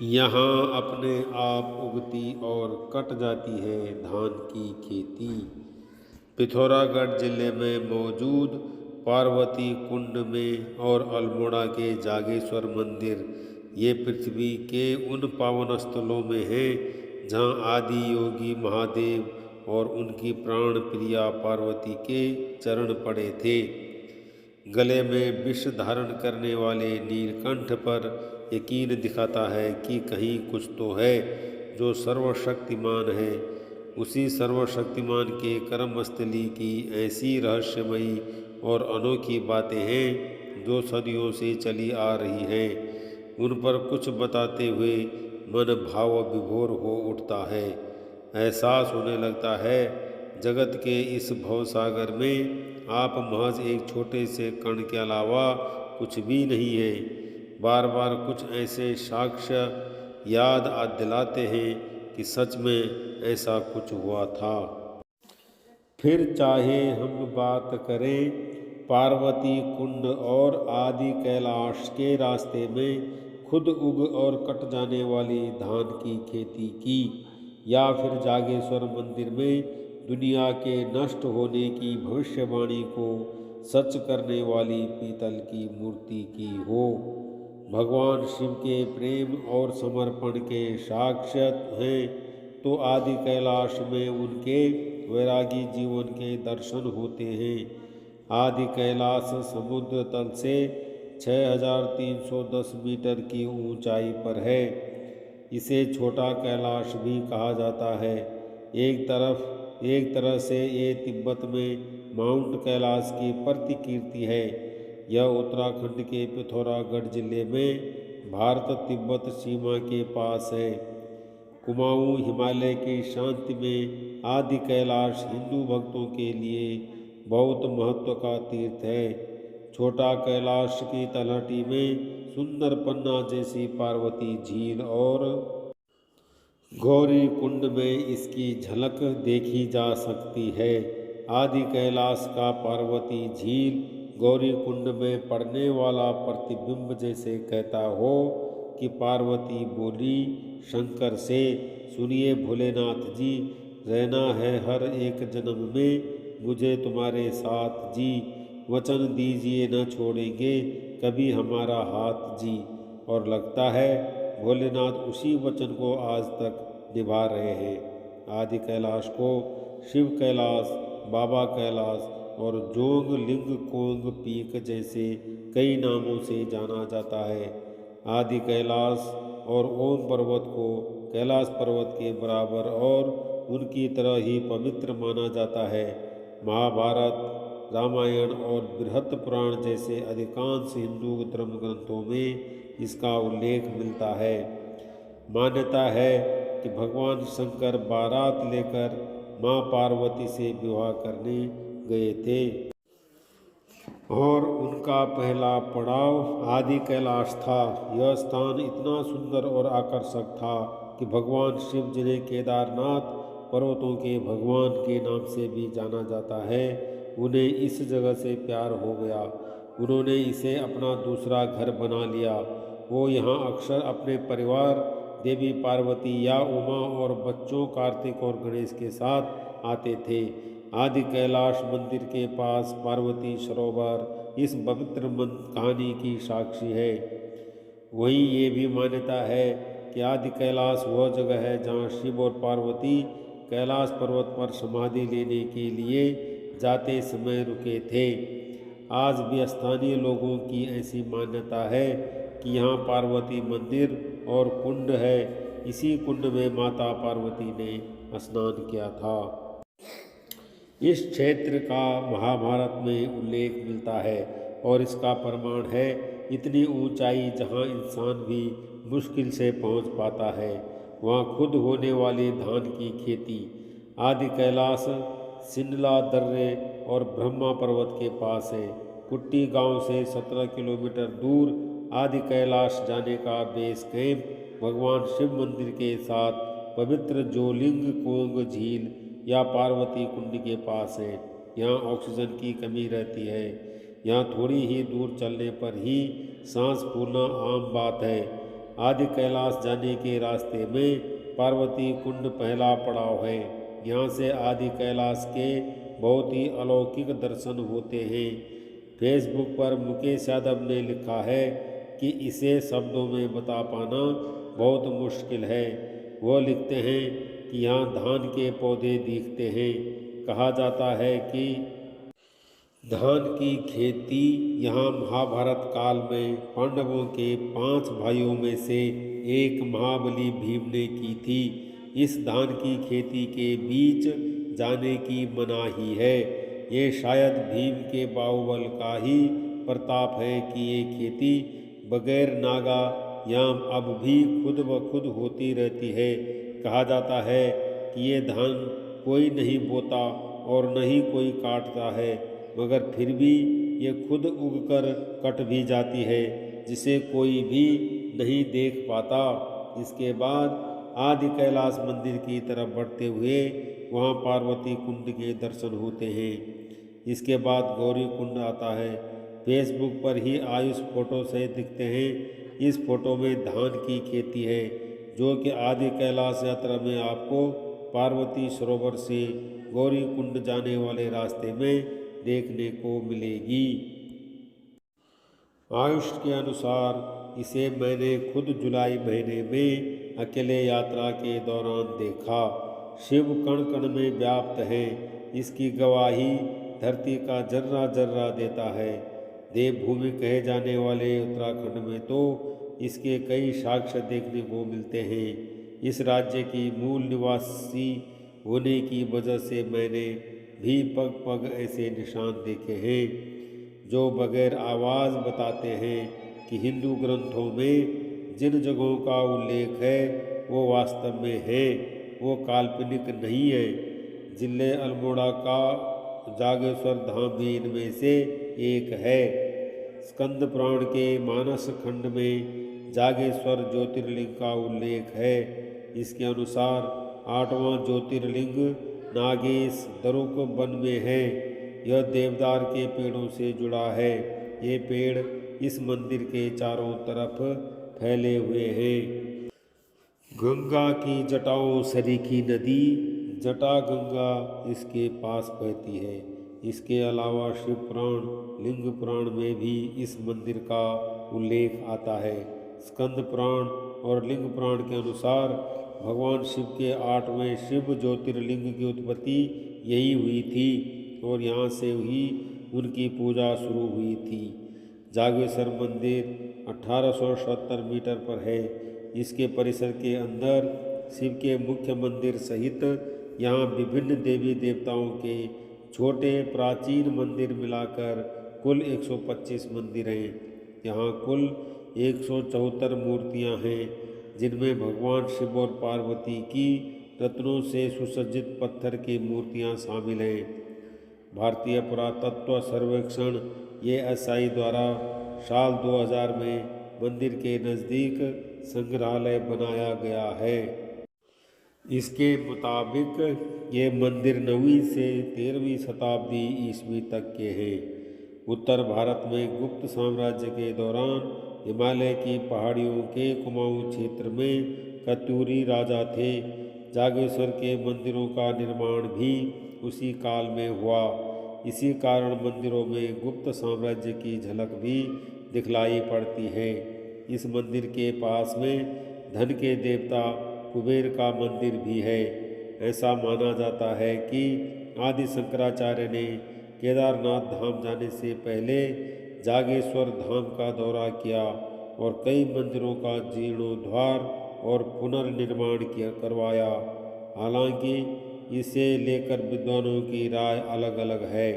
यहाँ अपने आप उगती और कट जाती है धान की खेती। पिथौरागढ़ जिले में मौजूद पार्वती कुंड में और अल्मोड़ा के जागेश्वर मंदिर ये पृथ्वी के उन पावन स्थलों में हैं जहाँ आदि योगी महादेव और उनकी प्राण प्रिया पार्वती के चरण पड़े थे। गले में विष धारण करने वाले नीलकंठ पर यकीन दिखाता है कि कहीं कुछ तो है जो सर्वशक्तिमान है। उसी सर्वशक्तिमान के कर्मस्थली की ऐसी रहस्यमयी और अनोखी बातें हैं जो सदियों से चली आ रही हैं। उन पर कुछ बताते हुए मन भाव विभोर हो उठता है। एहसास होने लगता है जगत के इस भवसागर में आप महज एक छोटे से कण के अलावा कुछ भी नहीं है। बार बार कुछ ऐसे साक्ष्य याद दिलाते हैं कि सच में ऐसा कुछ हुआ था। फिर चाहे हम बात करें पार्वती कुंड और आदि कैलाश के रास्ते में खुद उग और कट जाने वाली धान की खेती की, या फिर जागेश्वर मंदिर में दुनिया के नष्ट होने की भविष्यवाणी को सच करने वाली पीतल की मूर्ति की हो, भगवान शिव के प्रेम और समर्पण के साक्ष्य हैं तो आदि कैलाश में उनके वैरागी जीवन के दर्शन होते हैं। आदि कैलाश समुद्र तल से 6310 मीटर की ऊंचाई पर है। इसे छोटा कैलाश भी कहा जाता है। एक तरह से ये तिब्बत में माउंट कैलाश की प्रतिकीर्ति है। यह उत्तराखंड के पिथौरागढ़ जिले में भारत तिब्बत सीमा के पास है। कुमाऊं हिमालय की शांति में आदि कैलाश हिंदू भक्तों के लिए बहुत महत्व का तीर्थ है। छोटा कैलाश की तलहटी में सुंदर पन्ना जैसी पार्वती झील और गौरी कुंड में इसकी झलक देखी जा सकती है। आदि कैलाश का पार्वती झील गौरी कुंड में पड़ने वाला प्रतिबिंब जैसे कहता हो कि पार्वती बोली शंकर से, सुनिए भोलेनाथ जी, रहना है हर एक जन्म में मुझे तुम्हारे साथ जी, वचन दीजिए न छोड़ेंगे कभी हमारा हाथ जी। और लगता है भोलेनाथ उसी वचन को आज तक निभा रहे हैं। आदि कैलाश को शिव कैलाश, बाबा कैलाश और जोंग लिंग कोंग पीक जैसे कई नामों से जाना जाता है। आदि कैलाश और ओम पर्वत को कैलाश पर्वत के बराबर और उनकी तरह ही पवित्र माना जाता है। महाभारत, रामायण और बृहत् पुराण जैसे अधिकांश हिंदू धर्म ग्रंथों में इसका उल्लेख मिलता है। मान्यता है कि भगवान शंकर बारात लेकर मां पार्वती से विवाह करने गए थे और उनका पहला पड़ाव आदि कैलाश था। यह स्थान इतना सुंदर और आकर्षक था कि भगवान शिव, जिन्हें केदारनाथ पर्वतों के भगवान के नाम से भी जाना जाता है, उन्हें इस जगह से प्यार हो गया। उन्होंने इसे अपना दूसरा घर बना लिया। वो यहाँ अक्सर अपने परिवार, देवी पार्वती या उमा और बच्चों कार्तिक और गणेश के साथ आते थे। आदि कैलाश मंदिर के पास पार्वती सरोवर इस पवित्र कहानी की साक्षी है। वहीं ये भी मान्यता है कि आदि कैलाश वह जगह है जहाँ शिव और पार्वती कैलाश पर्वत पर समाधि लेने के लिए जाते समय रुके थे। आज भी स्थानीय लोगों की ऐसी मान्यता है कि यहाँ पार्वती मंदिर और कुंड है। इसी कुंड में माता पार्वती ने स्नान किया था। इस क्षेत्र का महाभारत में उल्लेख मिलता है और इसका प्रमाण है इतनी ऊंचाई जहाँ इंसान भी मुश्किल से पहुँच पाता है, वहाँ खुद होने वाली धान की खेती। आदि कैलाश सिंडला दर्रे और ब्रह्मा पर्वत के पास है। कुट्टी गांव से 17 किलोमीटर दूर आदि कैलाश जाने का बेस कैंप भगवान शिव मंदिर के साथ पवित्र जोलिंग कोंग झील या पार्वती कुंड के पास है। यहाँ ऑक्सीजन की कमी रहती है। यहाँ थोड़ी ही दूर चलने पर ही सांस फूलना आम बात है। आदि कैलाश जाने के रास्ते में पार्वती कुंड पहला पड़ाव है। यहाँ से आदि कैलाश के बहुत ही अलौकिक दर्शन होते हैं। फेसबुक पर मुकेश यादव ने लिखा है कि इसे शब्दों में बता पाना बहुत मुश्किल है। वो लिखते हैं कि यहाँ धान के पौधे दिखते हैं। कहा जाता है कि धान की खेती यहाँ महाभारत काल में पांडवों के 5 भाइयों में से एक महाबली भीम ने की थी। इस धान की खेती के बीच जाने की मनाही है। ये शायद भीम के बाहुबल का ही प्रताप है कि ये खेती बगैर नागा यहाँ अब भी खुद ब खुद होती रहती है। कहा जाता है कि ये धान कोई नहीं बोता और न ही कोई काटता है, मगर फिर भी ये खुद उगकर कट भी जाती है, जिसे कोई भी नहीं देख पाता। इसके बाद आदि कैलाश मंदिर की तरफ बढ़ते हुए वहाँ पार्वती कुंड के दर्शन होते हैं। इसके बाद गौरी कुंड आता है। फेसबुक पर ही आयुष फोटो से दिखते हैं। इस फोटो में धान की खेती है, जो कि आदि कैलाश यात्रा में आपको पार्वती सरोवर से गौरी कुंड जाने वाले रास्ते में देखने को मिलेगी। आयुष के अनुसार इसे मैंने खुद जुलाई महीने में अकेले यात्रा के दौरान देखा। शिव कण कण में व्याप्त है। इसकी गवाही धरती का जर्रा जर्रा देता है। देवभूमि कहे जाने वाले उत्तराखंड में तो इसके कई साक्ष्य देखने को मिलते हैं। इस राज्य की मूल निवासी होने की वजह से मैंने भी पग पग ऐसे निशान देखे हैं जो बगैर आवाज़ बताते हैं कि हिंदू ग्रंथों में जिन जगहों का उल्लेख है वो वास्तव में है, वो काल्पनिक नहीं है। जिले अल्मोड़ा का जागेश्वर धाम भी इनमें से एक है। स्कंद पुराण के मानस खंड में जागेश्वर ज्योतिर्लिंग का उल्लेख है। इसके अनुसार 8वां ज्योतिर्लिंग नागेश दरुक वन में है। यह देवदार के पेड़ों से जुड़ा है। ये पेड़ इस मंदिर के चारों तरफ फैले हुए हैं। गंगा की जटाओं सरीखी नदी जटा गंगा इसके पास बहती है। इसके अलावा शिव पुराण, लिंग पुराण में भी इस मंदिर का उल्लेख आता है। स्कंद पुराण और लिंग पुराण के अनुसार भगवान शिव के 8वें शिव ज्योतिर्लिंग की उत्पत्ति यही हुई थी और यहाँ से ही उनकी पूजा शुरू हुई थी। जागेश्वर मंदिर 1870 मीटर पर है। इसके परिसर के अंदर शिव के मुख्य मंदिर सहित यहाँ विभिन्न देवी देवताओं के छोटे प्राचीन मंदिर मिलाकर कुल 125 मंदिर हैं। यहाँ कुल 174 मूर्तियाँ हैं, जिनमें भगवान शिव और पार्वती की रत्नों से सुसज्जित पत्थर की मूर्तियाँ शामिल हैं। भारतीय पुरातत्व सर्वेक्षण ASI द्वारा साल 2000 में मंदिर के नज़दीक संग्रहालय बनाया गया है। इसके मुताबिक ये मंदिर 9वीं से 13वीं शताब्दी ईस्वी तक के हैं। उत्तर भारत में गुप्त साम्राज्य के दौरान हिमालय की पहाड़ियों के कुमाऊं क्षेत्र में कत्यूरी राजा थे। जागेश्वर के मंदिरों का निर्माण भी उसी काल में हुआ। इसी कारण मंदिरों में गुप्त साम्राज्य की झलक भी दिखलाई पड़ती है। इस मंदिर के पास में धन के देवता कुबेर का मंदिर भी है। ऐसा माना जाता है कि आदि शंकराचार्य ने केदारनाथ धाम जाने से पहले जागेश्वर धाम का दौरा किया और कई मंदिरों का जीर्णोद्धार और पुनर्निर्माण करवाया। हालांकि इसे लेकर विद्वानों की राय अलग अलग है।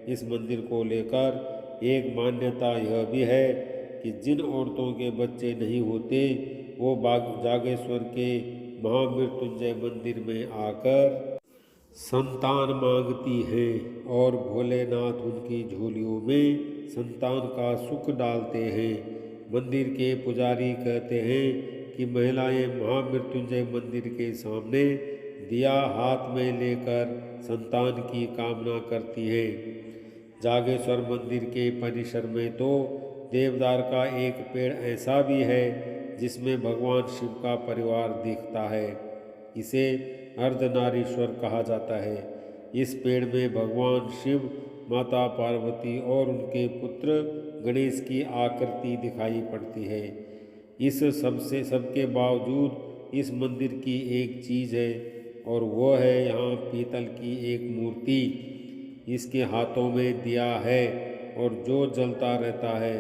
इस मंदिर को लेकर एक मान्यता यह भी है कि जिन औरतों के बच्चे नहीं होते वो जागेश्वर के महामृत्युंजय मंदिर में आकर संतान मांगती हैं और भोलेनाथ उनकी झोलियों में संतान का सुख डालते हैं। मंदिर के पुजारी कहते हैं कि महिलाएं महामृत्युंजय मंदिर के सामने दिया हाथ में लेकर संतान की कामना करती हैं। जागेश्वर मंदिर के परिसर में तो देवदार का एक पेड़ ऐसा भी है जिसमें भगवान शिव का परिवार दिखता है। इसे अर्धनारीश्वर कहा जाता है। इस पेड़ में भगवान शिव, माता पार्वती और उनके पुत्र गणेश की आकृति दिखाई पड़ती है। इस सबके बावजूद इस मंदिर की एक चीज़ है और वह है यहाँ पीतल की एक मूर्ति। इसके हाथों में दिया है और जो जलता रहता है।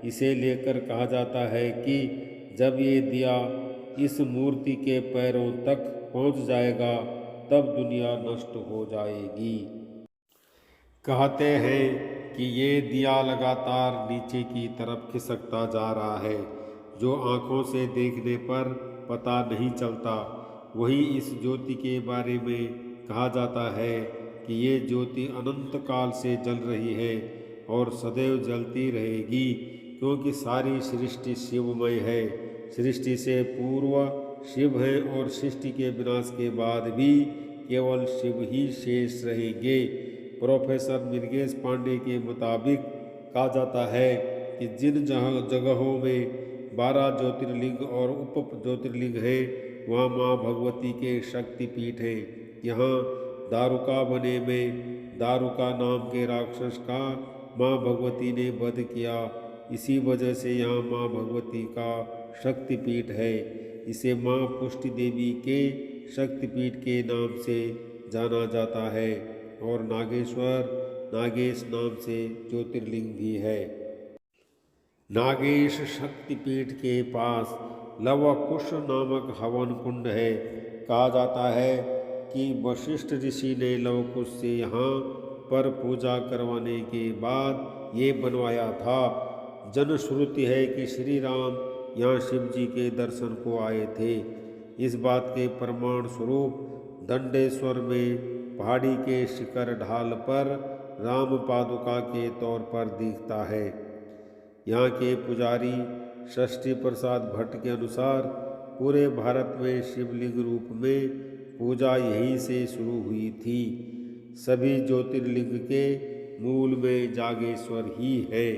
इसे लेकर कहा जाता है कि जब ये दिया इस मूर्ति के पैरों तक पहुँच जाएगा तब दुनिया नष्ट हो जाएगी। कहते हैं कि ये दिया लगातार नीचे की तरफ खिसकता जा रहा है, जो आँखों से देखने पर पता नहीं चलता। वही इस ज्योति के बारे में कहा जाता है कि ये ज्योति अनंत काल से जल रही है और सदैव जलती रहेगी, क्योंकि सारी सृष्टि शिवमय है। सृष्टि से पूर्व शिव है और सृष्टि के विनाश के बाद भी केवल शिव ही शेष रहेंगे। प्रोफेसर मृगेश पांडे के मुताबिक कहा जाता है कि जिन जगहों में 12 ज्योतिर्लिंग और उप ज्योतिर्लिंग हैं, वहाँ माँ भगवती के शक्तिपीठ हैं। यहाँ दारुका वने में दारुका नाम के राक्षस का माँ भगवती ने वध किया। इसी वजह से यहाँ माँ भगवती का शक्तिपीठ है। इसे माँ पुष्टि देवी के शक्तिपीठ के नाम से जाना जाता है और नागेश्वर नागेश नाम से ज्योतिर्लिंग भी है। नागेश शक्तिपीठ के पास लवकुश नामक हवन कुंड है। कहा जाता है कि वशिष्ठ ऋषि ने लवकुश से यहाँ पर पूजा करवाने के बाद ये बनवाया था। जनश्रुति है कि श्री राम यहाँ शिव जी के दर्शन को आए थे। इस बात के प्रमाण स्वरूप दंडेश्वर में पहाड़ी के शिखर ढाल पर राम पादुका के तौर पर दिखता है। यहाँ के पुजारी षष्ठी प्रसाद भट्ट के अनुसार पूरे भारत में शिवलिंग रूप में पूजा यहीं से शुरू हुई थी। सभी ज्योतिर्लिंग के मूल में जागेश्वर ही है।